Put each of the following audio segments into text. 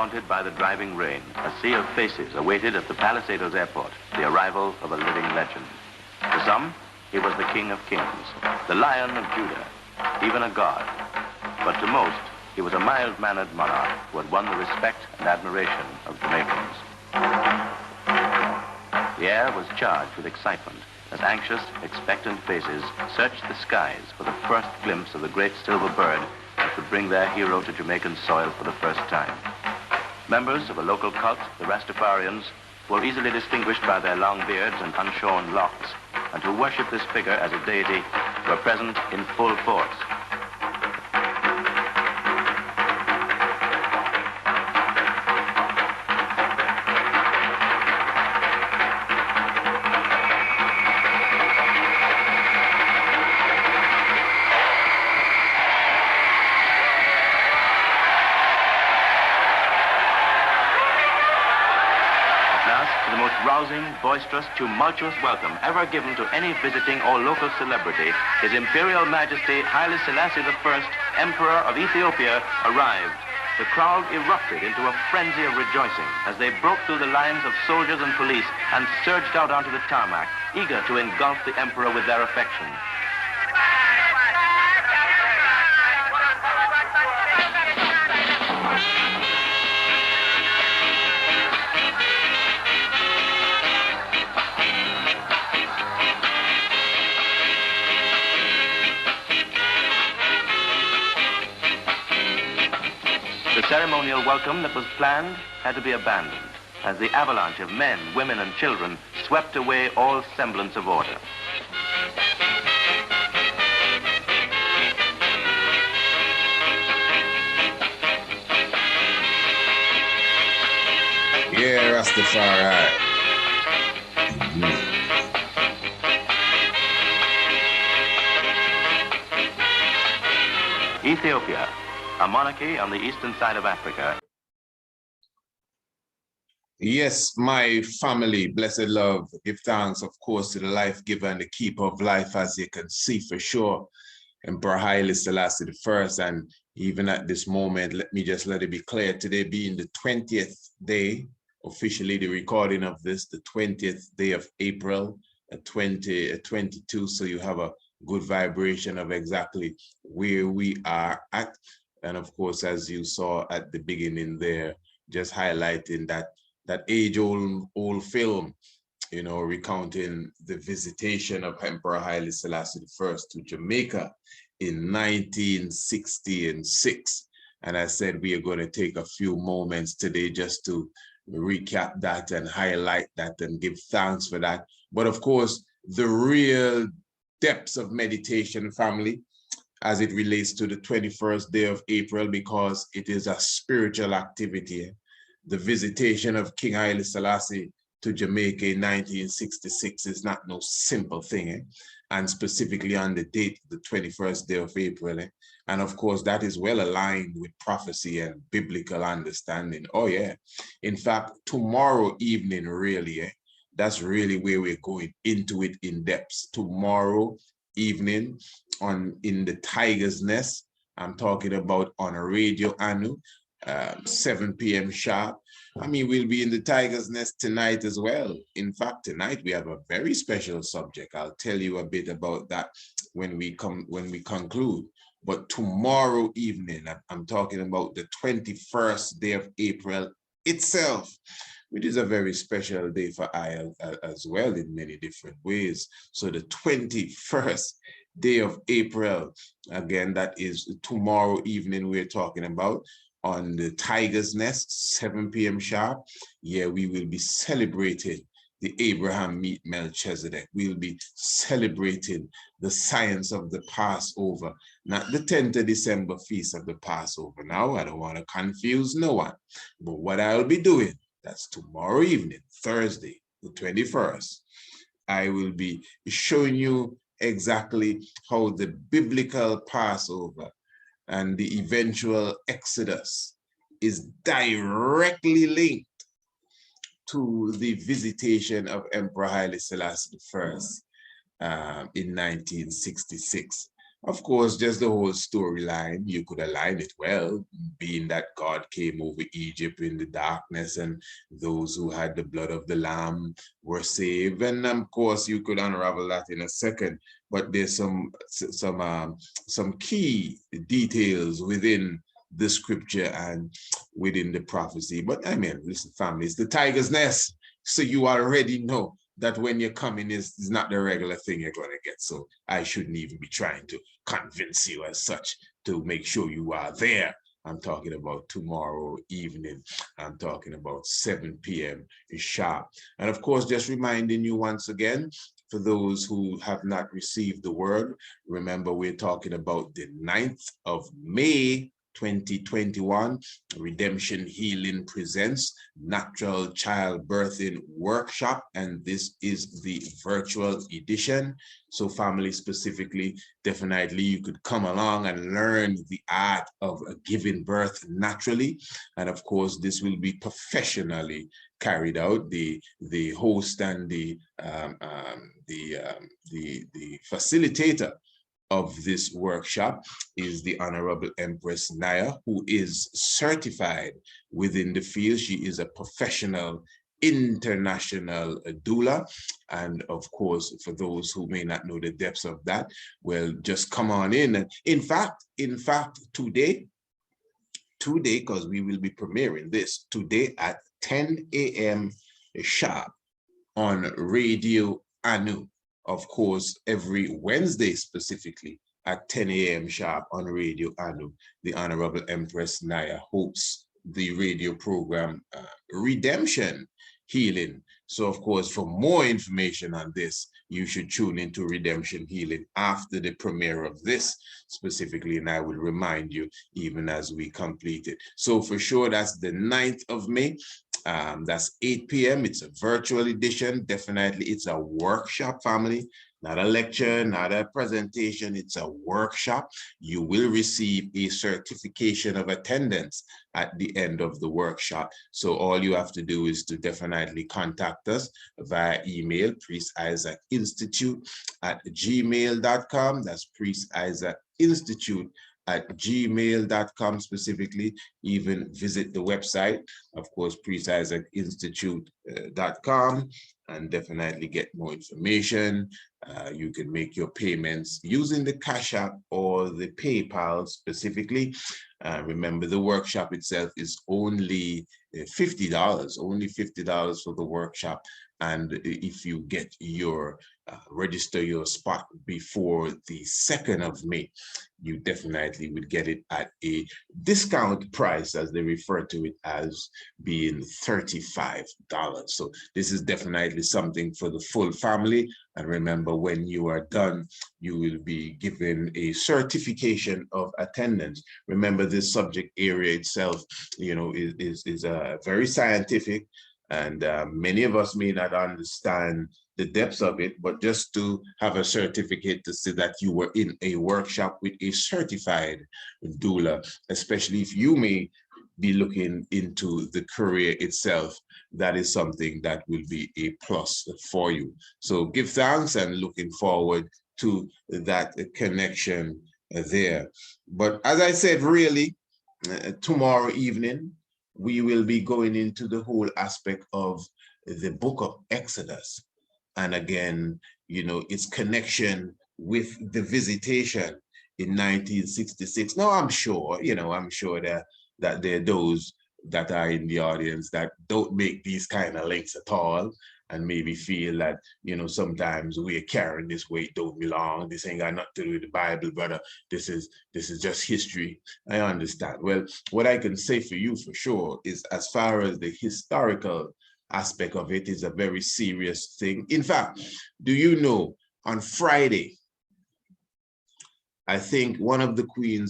haunted by the driving rain, a sea of faces awaited at the Palisados airport the arrival of a living legend. To some, he was the King of Kings, the Lion of Judah, even a god. But to most, he was a mild-mannered monarch who had won the respect and admiration of Jamaicans. The air was charged with excitement as anxious, expectant faces searched the skies for the first glimpse of the great silver bird that would bring their hero to Jamaican soil for the first time. Members of a local cult, the Rastafarians, who were easily distinguished by their long beards and unshorn locks, and who worship this figure as a deity, were present in full force. Rousing, boisterous, tumultuous welcome ever given to any visiting or local celebrity, His Imperial Majesty Haile Selassie I, Emperor of Ethiopia, arrived. The crowd erupted into a frenzy of rejoicing as they broke through the lines of soldiers and police and surged out onto the tarmac, eager to engulf the emperor with their affection. The ceremonial welcome that was planned had to be abandoned as the avalanche of men, women, and children swept away all semblance of order. Yeah, Rastafari. Ethiopia, a monarchy on the eastern side of Africa. Yes, my family, blessed love, give thanks, of course, to the life giver and the keeper of life, as you can see for sure, Emperor Haile Selassie I. And even at this moment, let it be clear, today being the 20th day, officially the recording of this, the 20th day of April, 2022. So you have a good vibration of exactly where we are at. And of course, as you saw at the beginning there, just highlighting that age-old film, you know, recounting the visitation of Emperor Haile Selassie I to Jamaica in 1966. And I said we are going to take a few moments today just to recap that and highlight that and give thanks for that. But of course, the real depths of meditation, family, as it relates to the 21st day of April, because it is a spiritual activity. The visitation of King Haile Selassie to Jamaica in 1966 is not no simple thing, and specifically on the date, the 21st day of April. And of course, that is well aligned with prophecy and biblical understanding. Oh yeah. In fact, tomorrow evening, really, that's really where we're going into it in depth. Tomorrow evening in the Tiger's Nest, I'm talking about on a radio Anu, 7 p.m. sharp. I mean, we'll be in the Tiger's Nest tonight as well. In fact, tonight we have a very special subject. I'll tell you a bit about that when we conclude. But tomorrow evening, I'm talking about the 21st day of April itself, which is a very special day for I as well in many different ways. So the 21st day of April, again, that is tomorrow evening we're talking about on the Tiger's Nest, 7 p.m. sharp. Yeah, we will be celebrating the Abraham meet Melchizedek. We'll be celebrating the science of the Passover, not the 10th of December feast of the Passover. Now, I don't want to confuse no one, but what I'll be doing, that's tomorrow evening, Thursday, the 21st, I will be showing you exactly how the biblical Passover and the eventual Exodus is directly linked to the visitation of Emperor Haile Selassie I in 1966. Of course, just the whole storyline, you could align it well, being that God came over Egypt in the darkness and those who had the blood of the Lamb were saved. And of course, you could unravel that in a second, but there's some key details within the scripture and within the prophecy. But I mean, listen, family, it's the tiger's nest. So you already know that when you're coming is not the regular thing you're going to get. So I shouldn't even be trying to convince you as such to make sure you are there. I'm talking about tomorrow evening. I'm talking about 7 p.m. sharp. And of course, just reminding you once again, for those who have not received the word, remember we're talking about the 9th of May, 2021, Redemption Healing presents Natural Childbirthing Workshop, and this is the virtual edition. So family specifically, definitely you could come along and learn the art of giving birth naturally. And of course, this will be professionally carried out. The host and the facilitator of this workshop is the Honorable Empress Naya, who is certified within the field. She is a professional international doula. And of course, for those who may not know the depths of that, well, just come on in. In fact, today, because we will be premiering this today at 10 a.m. sharp on Radio Anu. Of course, every Wednesday specifically at 10 a.m. sharp on Radio Anu, the Honorable Empress Naya hosts the radio program Redemption Healing. So of course, for more information on this, you should tune into Redemption Healing after the premiere of this specifically, and I will remind you even as we complete it. So for sure, that's the 9th of May. That's 8 p.m. It's a virtual edition. Definitely, it's a workshop, family, not a lecture, not a presentation. It's a workshop. You will receive a certification of attendance at the end of the workshop. So all you have to do is to definitely contact us via email, priestIsaacInstitute@gmail.com. That's priestIsaacInstitute@gmail.com specifically. Even visit the website, of course, priestIsaacInstitute.com, and definitely get more information. You can make your payments using the CashApp or the PayPal specifically. Remember, the workshop itself is only $50, only $50 for the workshop. And if you get your register your spot before the 2nd of May, you definitely would get it at a discount price, as they refer to it as being $35. So this is definitely something for the full family. And remember, when you are done, you will be given a certification of attendance. Remember, this subject area itself, you know, is very scientific, and many of us may not understand the depths of it, but just to have a certificate to say that you were in a workshop with a certified doula, especially if you may be looking into the career itself, that is something that will be a plus for you. So give thanks and looking forward to that connection there. But as I said, really, tomorrow evening, we will be going into the whole aspect of the book of Exodus. And again, you know, its connection with the visitation in 1966. Now, I'm sure, you know, I'm sure that there are those that are in the audience that don't make these kind of links at all, and maybe feel that, you know, sometimes we're carrying this weight don't belong. This ain't got nothing to do with the Bible, brother. This is just history. I understand. Well, what I can say for you for sure is, as far as the historical aspect of it, is a very serious thing. In fact, do you know, on Friday, I think one of the Queen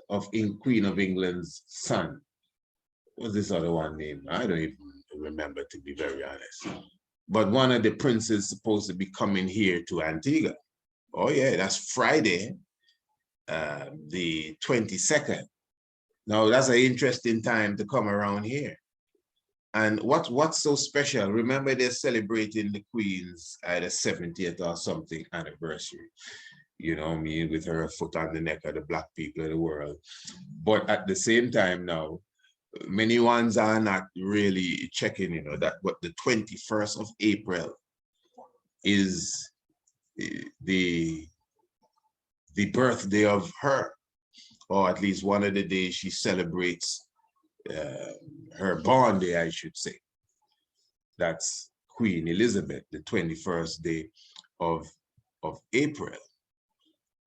of England's son, what's this other one name? I don't even remember, to be very honest. But one of the princes supposed to be coming here to Antigua. Oh yeah, that's Friday, the 22nd. Now that's an interesting time to come around here. And what's so special? Remember, they're celebrating the Queen's either 70th or something anniversary. you know what I mean, with her foot on the neck of the black people of the world. But at the same time now, many ones are not really checking, you know, that what the 21st of April is the birthday of her, or at least one of the days she celebrates her born day, I should say. That's Queen Elizabeth, the 21st day of April.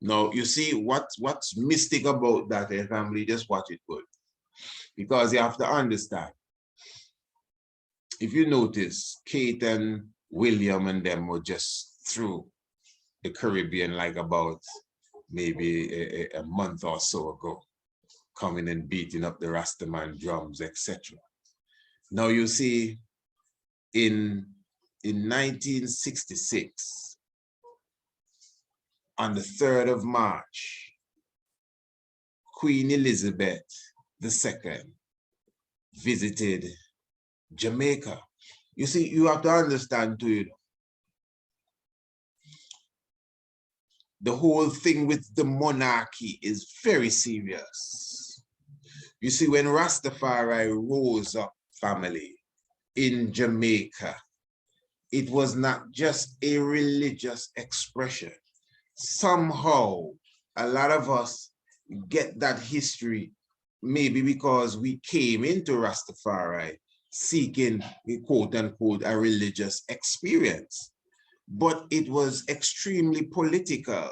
Now, you see what's mystic about that, family, just watch it good. Because you have to understand, if you notice, Kate and William and them were just through the Caribbean like about maybe a month or so ago, coming and beating up the Rastaman drums, etc. Now you see, in 1966, on the 3rd of March, Queen Elizabeth II visited Jamaica. You see, you have to understand too, the whole thing with the monarchy is very serious. You see, when Rastafari rose up, family, in Jamaica, it was not just a religious expression. Somehow, a lot of us get that history, maybe because we came into Rastafari seeking, quote unquote, a religious experience. But it was extremely political.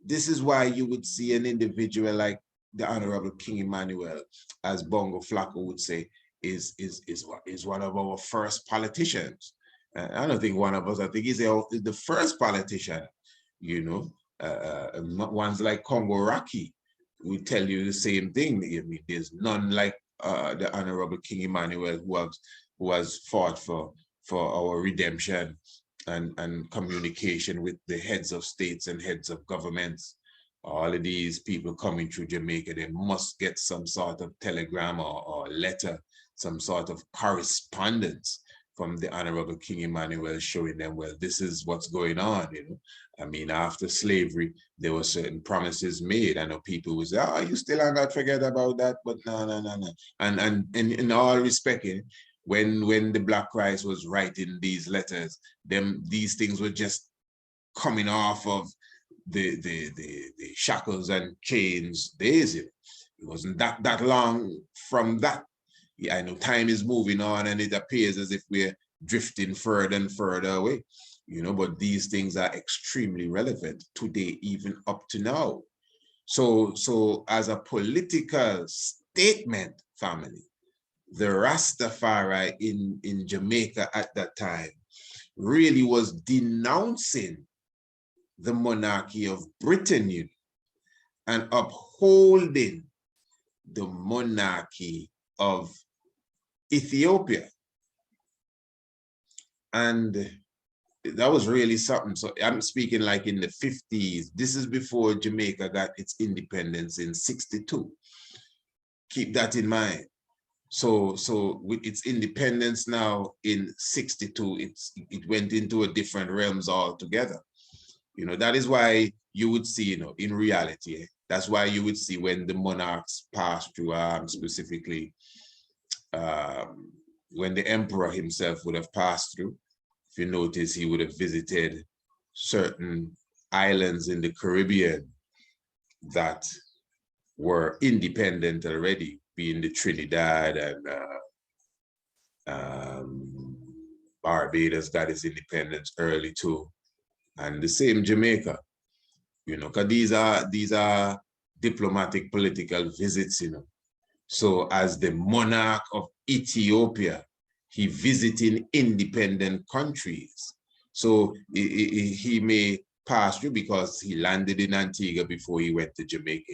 This is why you would see an individual like the Honorable King Emmanuel, as Bongo Flacco would say, is one of our first politicians. I don't think one of us, I think he's the first politician, you know. Ones like Congo Raki will tell you the same thing. I mean, there's none like the Honorable King Emmanuel who has fought for our redemption and communication with the heads of states and heads of governments. All of these people coming through Jamaica, they must get some sort of telegram or letter, some sort of correspondence from the Honorable King Emmanuel showing them, well, this is what's going on, you know. I mean, after slavery, there were certain promises made. I know people would say, oh, you still are not forget about that, but no. And in all respect, when the Black Christ was writing these letters, these things were just coming off of the shackles and chains days. It wasn't that long from that. Yeah, I know time is moving on and it appears as if we're drifting further and further away, you know, but these things are extremely relevant today, even up to now. So as a political statement, family, the Rastafari in Jamaica at that time really was denouncing the monarchy of Britain, you know, and upholding the monarchy of Ethiopia. And that was really something. So I'm speaking like in the 50s. This is before Jamaica got its independence in 62. Keep that in mind. So with its independence now in 62, it went into a different realms altogether. You know, that is why you would see, you know, in reality, that's why you would see when the monarchs passed through, specifically, when the emperor himself would have passed through, if you notice, he would have visited certain islands in the Caribbean that were independent already, being the Trinidad and Barbados got its independence early too, and the same Jamaica, you know, because these are diplomatic political visits, you know. So as the monarch of Ethiopia, he visiting independent countries. So he may pass through because he landed in Antigua before he went to Jamaica.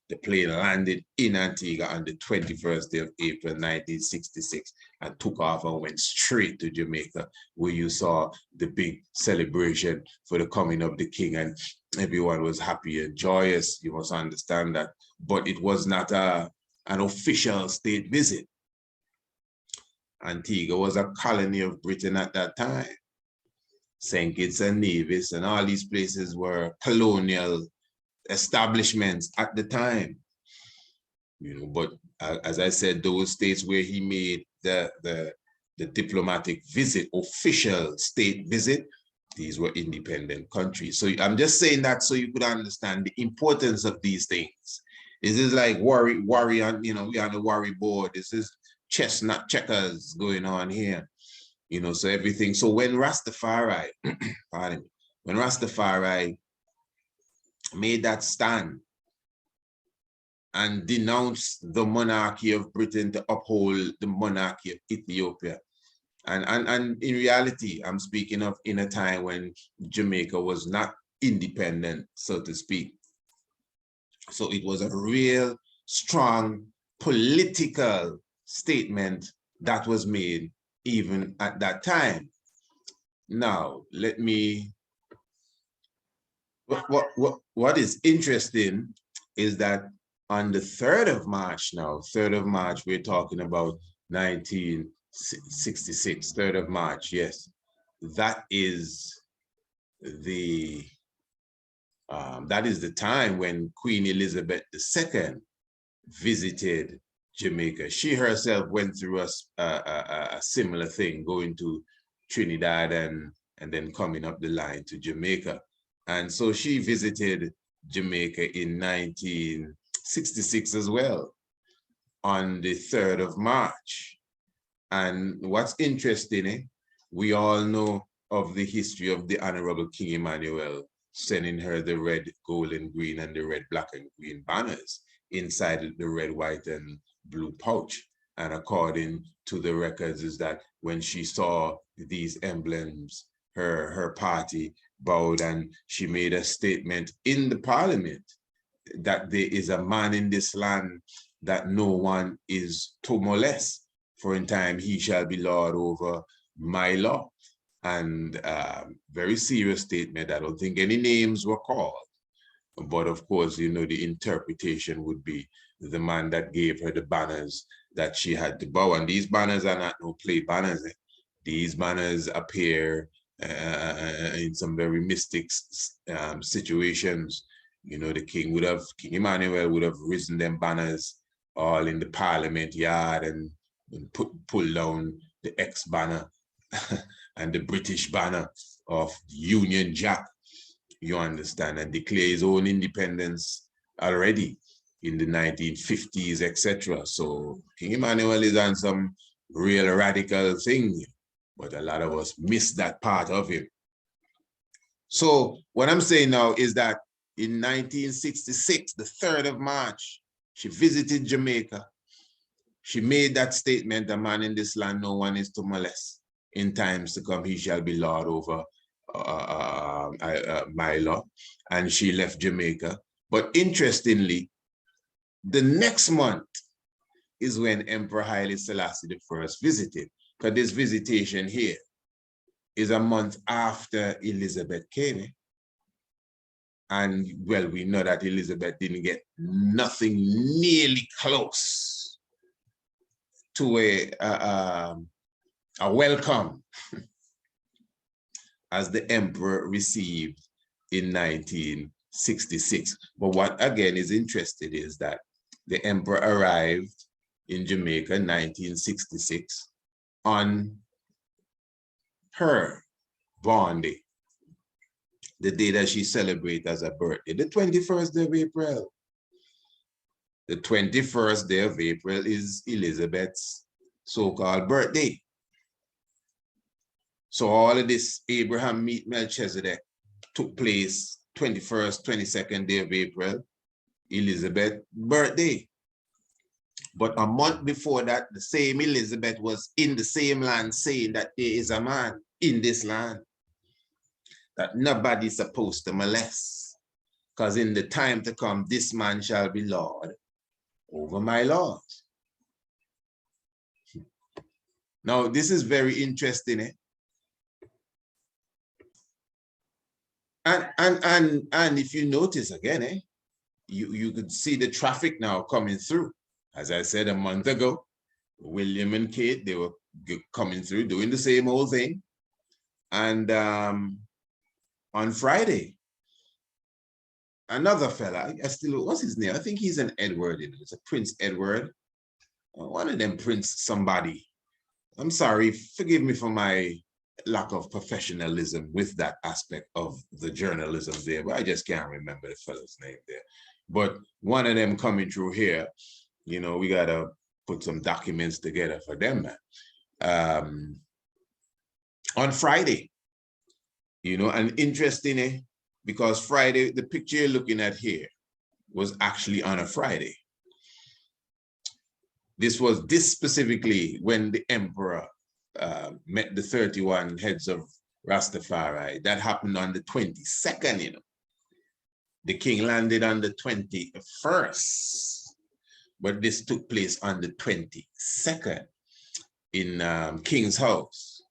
The plane landed in Antigua on the 21st day of April, 1966, and took off and went straight to Jamaica, where you saw the big celebration for the coming of the king, and everyone was happy and joyous. You must understand that. But it was not an official state visit. Antigua was a colony of Britain at that time. St. Kitts and Nevis, and all these places were colonial establishments at the time. But as I said, those states where he made the diplomatic visit, official state visit, these were independent countries. So I'm just saying that so you could understand the importance of these things. This is like worry on, we're on the worry board. This is chestnut checkers going on here. So everything. So when Rastafari, pardon me, when Rastafari made that stand and denounced the monarchy of Britain to uphold the monarchy of Ethiopia, and in reality, I'm speaking of in a time when Jamaica was not independent, so to speak. So it was a real strong political statement that was made even at that time. Now, let me, what is interesting is that on the 3rd of March now, 3rd of March, we're talking about 1966, 3rd of March, yes. That is the time when Queen Elizabeth II visited Jamaica. She herself went through a similar thing, going to Trinidad and then coming up the line to Jamaica. And so she visited Jamaica in 1966 as well, on the 3rd of March. And what's interesting, we all know of the history of the Honorable King Emmanuel sending her the red, gold, and green, and the red, black, and green banners inside the red, white, and blue pouch. And according to the records, is that when she saw these emblems, her party bowed, and she made a statement in the parliament that there is a man in this land that no one is to molest, for in time he shall be Lord over my law. And very serious statement. I don't think any names were called. But of course, the interpretation would be the man that gave her the banners that she had to bow. And these banners are not no play banners. These banners appear in some very mystic situations. The King Emmanuel would have risen them banners all in the Parliament yard and pull down the X banner and the British banner of Union Jack, you understand, and declare his own independence already in the 1950s, etc. So King Emmanuel is on some real radical thing, but a lot of us miss that part of him. So what I'm saying now is that in 1966, the 3rd of March, she visited Jamaica. She made that statement, a man in this land, no one is to molest. In times to come, he shall be Lord over my law. And she left Jamaica. But interestingly, the next month is when Emperor Haile Selassie I visited. Because this visitation here is a month after Elizabeth came. And well, we know that Elizabeth didn't get nothing nearly close to a welcome as the emperor received in 1966. But what again is interesting is that the emperor arrived in Jamaica in 1966 on her born day, the day that she celebrates as a birthday, the 21st day of April. The 21st day of April is Elizabeth's so-called birthday. So all of this Abraham meet Melchizedek took place 21st, 22nd day of April, Elizabeth's birthday. But a month before that, the same Elizabeth was in the same land saying that there is a man in this land that nobody's supposed to molest, because in the time to come, this man shall be Lord over my laws. Now, this is very interesting, And if you notice again, you could see the traffic now coming through. As I said a month ago, William and Kate, they were coming through doing the same old thing. And on Friday, another fella, I still, what's his name? I think he's an Edward. It's a Prince Edward. One of them Prince somebody. I'm sorry, forgive me for my lack of professionalism with that aspect of the journalism there, but I just can't remember the fellow's name there. But one of them coming through here, you know, we gotta put some documents together for them, man. On Friday, you know, and interesting, because Friday, the picture you're looking at here was actually on a Friday. This specifically when the emperor met the 31 heads of Rastafari. That happened on the 22nd, you know. The king landed on the 21st, but this took place on the 22nd in King's House,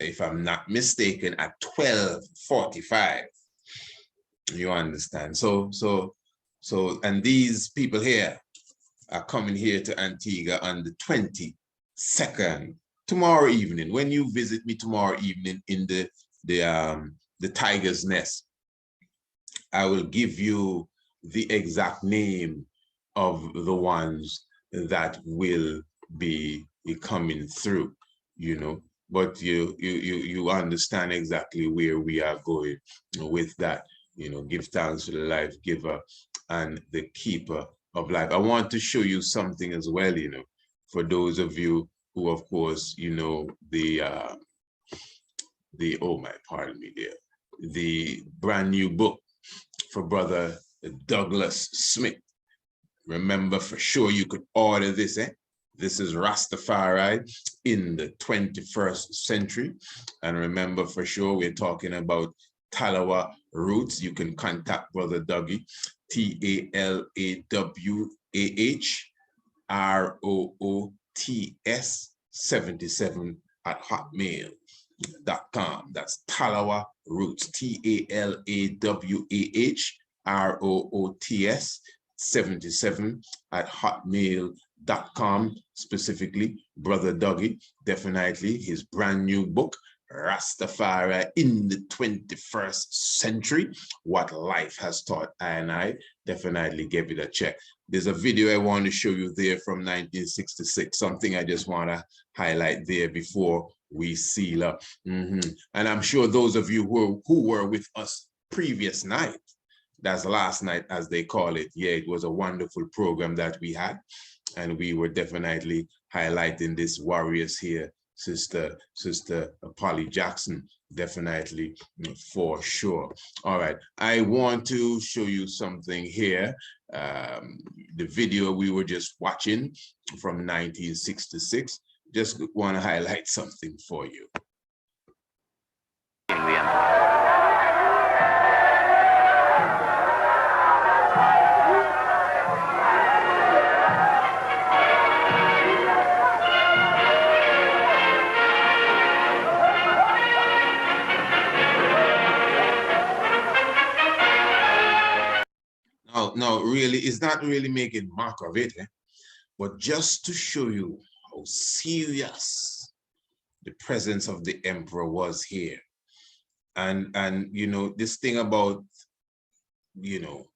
if I'm not mistaken, at 12:45. You understand? So, and these people here are coming here to Antigua on the 22nd, tomorrow evening. When you visit me tomorrow evening in the Tiger's Nest, I will give you the exact name of the ones that will be coming through, you know. But you understand exactly where we are going with that. You know, give thanks to the life giver and the keeper of life. I want to show you something as well, you know, for those of you who, of course, you know, the brand new book for Brother Douglas Smith. Remember, for sure, you could order this, This is Rastafari in the 21st century. And remember, for sure, we're talking about Talawa roots. You can contact Brother Dougie, TALAWAHROOTS 77 at hotmail.com. That's Talawa roots, TALAWAHROOTS 77 at hotmail.com. Specifically, Brother Dougie, definitely his brand new book, Rastafari in the 21st century, what life has taught I and I. Definitely give it a check. There's a video I want to show you there from 1966, something I just want to highlight there before we seal up. And I'm sure those of you who were with us previous night, that's last night as they call it, yeah, it was a wonderful program that we had, and we were definitely highlighting this warriors here, Sister Polly Jackson, definitely, for sure. All right, I want to show you something here. The video we were just watching from 1966. Just want to highlight something for you. No, really, it's not really making mock of it, but just to show you how serious the presence of the emperor was here. And you know, this thing about, you know,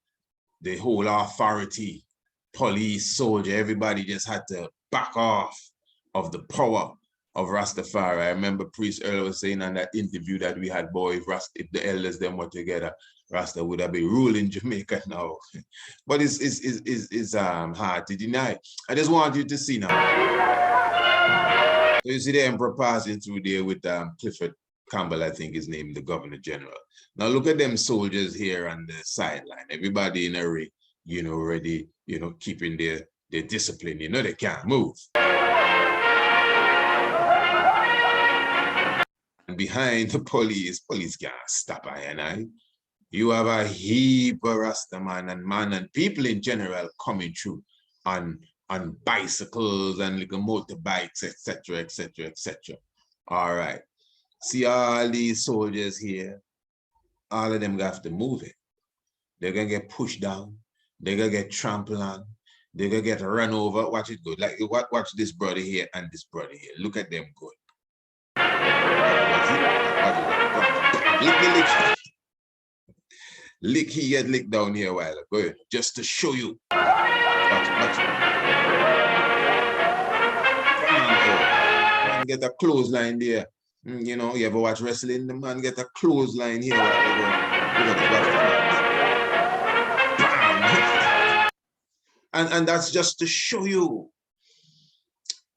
the whole authority, police, soldier, everybody just had to back off of the power of Rastafari. I remember Priest Earl was saying on that interview that we had, boy, if the elders them were together, Rasta would have been ruling Jamaica now. But it's hard to deny. I just want you to see now. So you see the emperor passing through there with Clifford Campbell, I think his name, the Governor General. Now look at them soldiers here on the sideline. Everybody in a ring, you know, ready, you know, keeping their discipline. You know, they can't move. And behind the police can't stop I and I. You have a heap of Rastaman and people in general coming through on bicycles and little motorbikes, etc., etc., etc. All right. See all these soldiers here, all of them have to move it. They're gonna get pushed down, they're gonna get trampled on, they're gonna get run over. Watch it go. Like watch this brother here and this brother here. Look at them go. Lick me, lick. Lick, he get licked down here a while ago. Go ahead, just to show you. Watch it, watch it. Come on, oh. Man, get a clothesline there. You know, you ever watch wrestling? The man get a clothesline here a while ago. Look at this, watch this. Bam. And that's just to show you,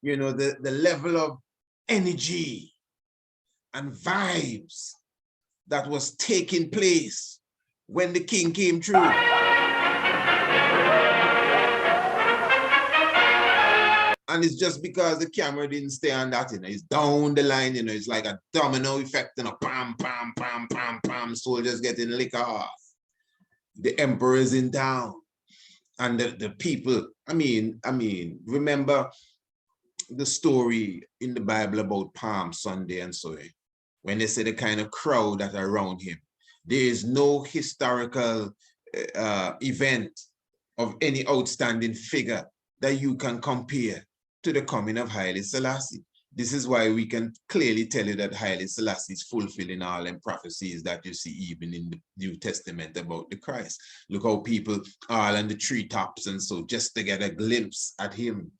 you know, the level of energy and vibes that was taking place when the king came through. And it's just because the camera didn't stay on that, you know, it's down the line, you know, it's like a domino effect, you know, pam, pam, pam, pam, pam, soldiers getting licked off. The emperor is in town. And the people, I mean, remember the story in the Bible about Palm Sunday and so on, when they say the kind of crowd that are around him. There is no historical event of any outstanding figure that you can compare to the coming of Haile Selassie. This is why we can clearly tell you that Haile Selassie is fulfilling all them prophecies that you see even in the New Testament about the Christ. Look how people all on the treetops and so just to get a glimpse at him.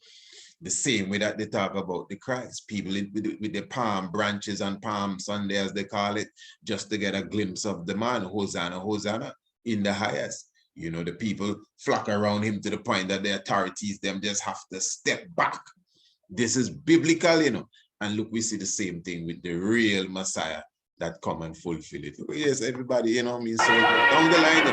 The same way that they talk about the Christ, people with the palm branches on Palm Sunday, as they call it, just to get a glimpse of the man, Hosanna, Hosanna, in the highest. You know, the people flock around him to the point that the authorities, them just have to step back. This is biblical, you know. And look, we see the same thing with the real Messiah that come and fulfill it. Yes, everybody, you know what I mean? So down the line,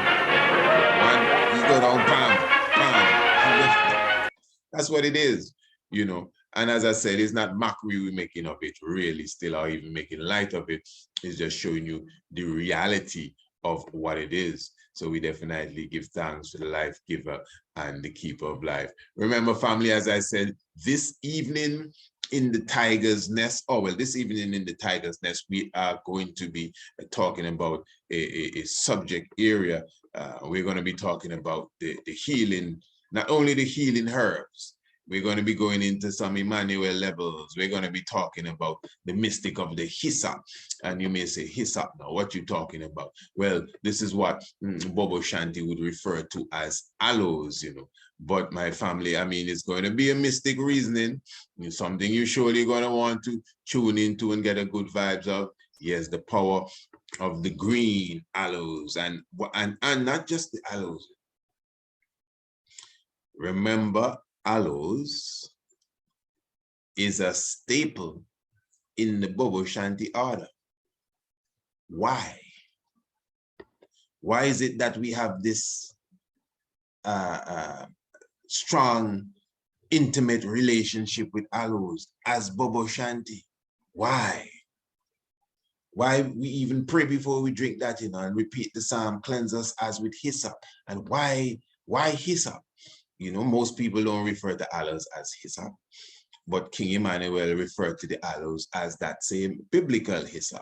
one, you go down, bam, bam. That's what it is, you know. And as I said, it's not mockery we're making of it, really, still, or even making light of it. It's just showing you the reality of what it is. So we definitely give thanks to the life giver and the keeper of life. Remember, family, as I said, this evening in the Tiger's Nest, this evening in the Tiger's Nest, we are going to be talking about a subject area. We're going to be talking about the healing, not only the healing herbs. We're going to be going into some Emmanuel levels. We're going to be talking about the mystic of the hyssop. And you may say, hyssop now, what you talking about? Well, this is what Bobo Shanti would refer to as aloes, you know. But my family, I mean, it's going to be a mystic reasoning. It's something you're surely going to want to tune into and get a good vibes of. Yes, the power of the green aloes and not just the aloes. Remember, aloes is a staple in the Bobo Shanti order. Why? Why is it that we have this strong, intimate relationship with aloes as Bobo Shanti? Why? Why we even pray before we drink that, you know, and repeat the psalm, cleanse us as with hyssop. And why hyssop? You know, most people don't refer to aloes as hyssop, but King Emmanuel referred to the aloes as that same biblical hyssop.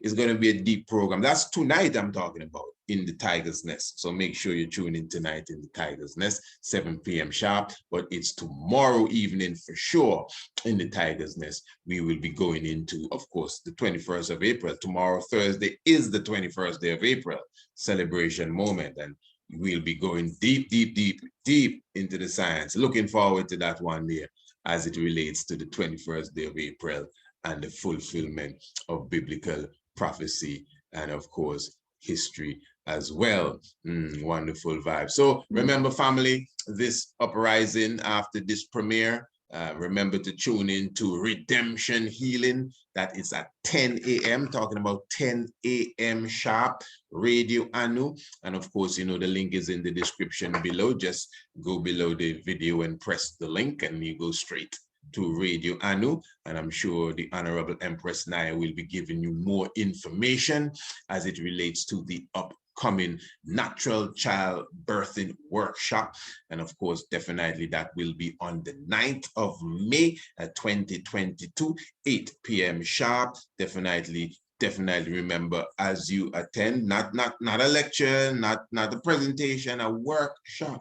It's going to be a deep program. That's tonight I'm talking about in the Tiger's Nest. So make sure you tune in tonight in the Tiger's Nest, 7 p.m. sharp, but it's tomorrow evening for sure in the Tiger's Nest. We will be going into, of course, the 21st of April. Tomorrow, Thursday, is the 21st day of April celebration moment. And we'll be going deep, deep, deep, deep into the science. Looking forward to that one there as it relates to the 21st day of April and the fulfillment of biblical prophecy and, of course, history as well. Wonderful vibe. So remember, family, this uprising after this premiere, remember to tune in to Redemption Healing. That is at 10 a.m. talking about 10 a.m. sharp, Radio Anu. And of course, you know, the link is in the description below. Just go below the video and press the link and you go straight to Radio Anu. And I'm sure the Honorable Empress Naya will be giving you more information as it relates to the upcoming natural child birthing workshop. And of course, definitely that will be on the 9th of May 2022, 8 p.m. sharp. Definitely remember, as you attend, not a lecture, not a presentation, a workshop.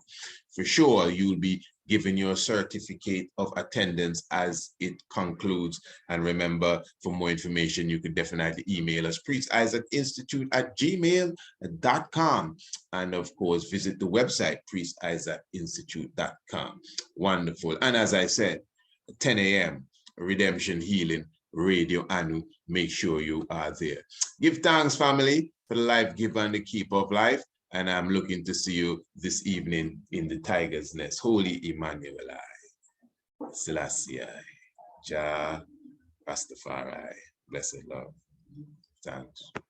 For sure, you'll be giving you a certificate of attendance as it concludes. And remember, for more information, you can definitely email us, priestisaachinstitute@gmail.com. And of course, visit the website, priestisaachinstitute.com. Wonderful. And as I said, 10 a.m., Redemption Healing Radio Anu. Make sure you are there. Give thanks, family, for the life giver and the keeper of life. And I'm looking to see you this evening in the Tiger's Nest. Holy Emmanuel, Selassie, Jah, Rastafari. Blessed love. Thanks.